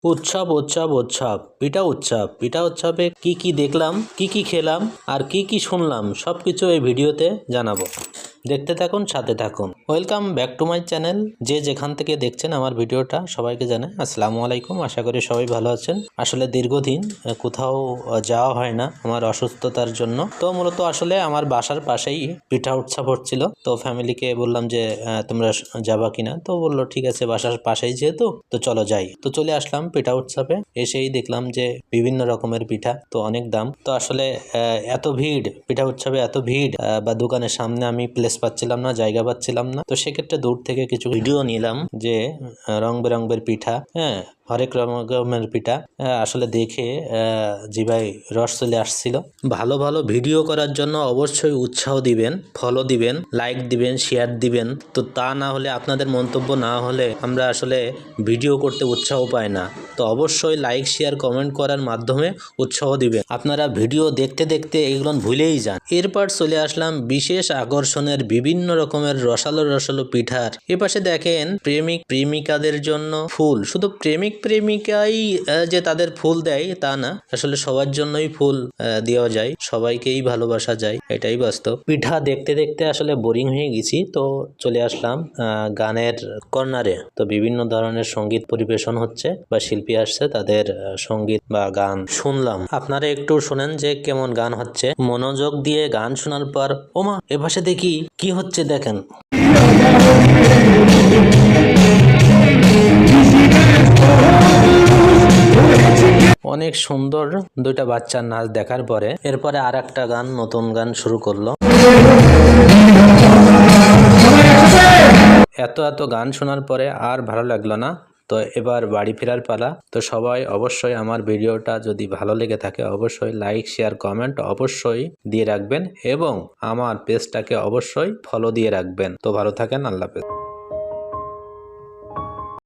উৎসব উৎসব উৎসব পিঠা উৎসব। পিঠা উৎসবে কি কি দেখলাম, কি কি খেলাম আর কি কি শুনলাম সবকিছু এই ভিডিওতে জানাবো। দেখতে থাকুন, সাথে থাকুন। Welcome back to my channel. যে যেখান থেকে দেখছেন আমার ভিডিওটা সবাইকে জানাই আসসালামু আলাইকুম। আশা করি সবাই ভালো আছেন। আসলে দীর্ঘদিন কোথাও যাওয়া হয় না আমার অসুস্থতার জন্য। তো মূলত আসলে আমার বাসার পাশেই পিঠা উৎসব হচ্ছিল। তো ফ্যামিলিকে বললাম যে তোমরা যাবা কিনা, তো বললো ঠিক আছে, বাসার পাশেই যেহেতু তো চলো যাই। তো চলে আসলাম পিঠা উৎসবে। এসেই দেখলাম যে বিভিন্ন রকমের পিঠা, তো অনেক দাম। তো আসলে এত ভিড়, পিঠা উৎসবে এত ভিড় বা দোকানের সামনে আমি প্লেস পাচ্ছিলাম না, জায়গা পাচ্ছিলাম না। তো সেক্ষেত্রে দূর থেকে কিছু ভিডিও নিলাম যে রং বেরঙের পিঠা, হরেক রকমের পিঠা। আসলে দেখে জিভায় রস চলে আসছিল। ভালো ভালো ভিডিও করার জন্য অবশ্যই উৎসাহ দিবেন, ফলো দিবেন, লাইক দিবেন, শেয়ার দিবেন। তো তা না হলে, আপনাদের মন্তব্য না হলে আমরা আসলে ভিডিও করতে উৎসাহ পাই না। তো অবশ্যই লাইক শেয়ার কমেন্ট করার মাধ্যমে উৎসাহ দিবেন। আপনারা ভিডিও দেখতে দেখতে এগুলো ভুলেই যান। এরপর চলে আসলাম বিশেষ আকর্ষণের বিভিন্ন রকমের রসালো রসালো পিঠার। এপাশে দেখেন প্রেমিক প্রেমিকাদের জন্য ফুল। শুধু প্রেমিক প্রেমিকাই যে তাদের ফুল দেয় তা না, আসলে সবার জন্যই ফুল দেওয়া যায়, সবাইকেই ভালোবাসা যায়, এটাই বাস্তব। পিঠা দেখতে দেখতে আসলে বোরিং হয়ে গেছি, তো চলে আসলাম গানের কর্নারে। তো বিভিন্ন ধরনের সঙ্গীত পরিবেশন হচ্ছে বা শিল্পী আসছে, তাদের সঙ্গীত বা গান শুনলাম। আপনারা একটু শোনেন যে কেমন গান হচ্ছে। মনোযোগ দিয়ে গান শোনার পর ওমা এপাশে দেখি কি হচ্ছে, দেখেন। অনেক সুন্দর দুইটা বাচ্চার নাচ দেখার পরে এরপরে আর একটা গান, নতুন গান শুরু করলো। এত এত গান শোনার পরে আর ভালো লাগলো না। তো এবার বাড়ি ফেরার পালা। তো সবাই অবশ্যই আমার ভিডিওটা যদি ভালো লেগে থাকে অবশ্যই লাইক শেয়ার কমেন্ট অবশ্যই দিয়ে রাখবেন এবং আমার পেজটাকে অবশ্যই ফলো দিয়ে রাখবেন। তো ভালো থাকেন, আল্লাহ হাফেজ।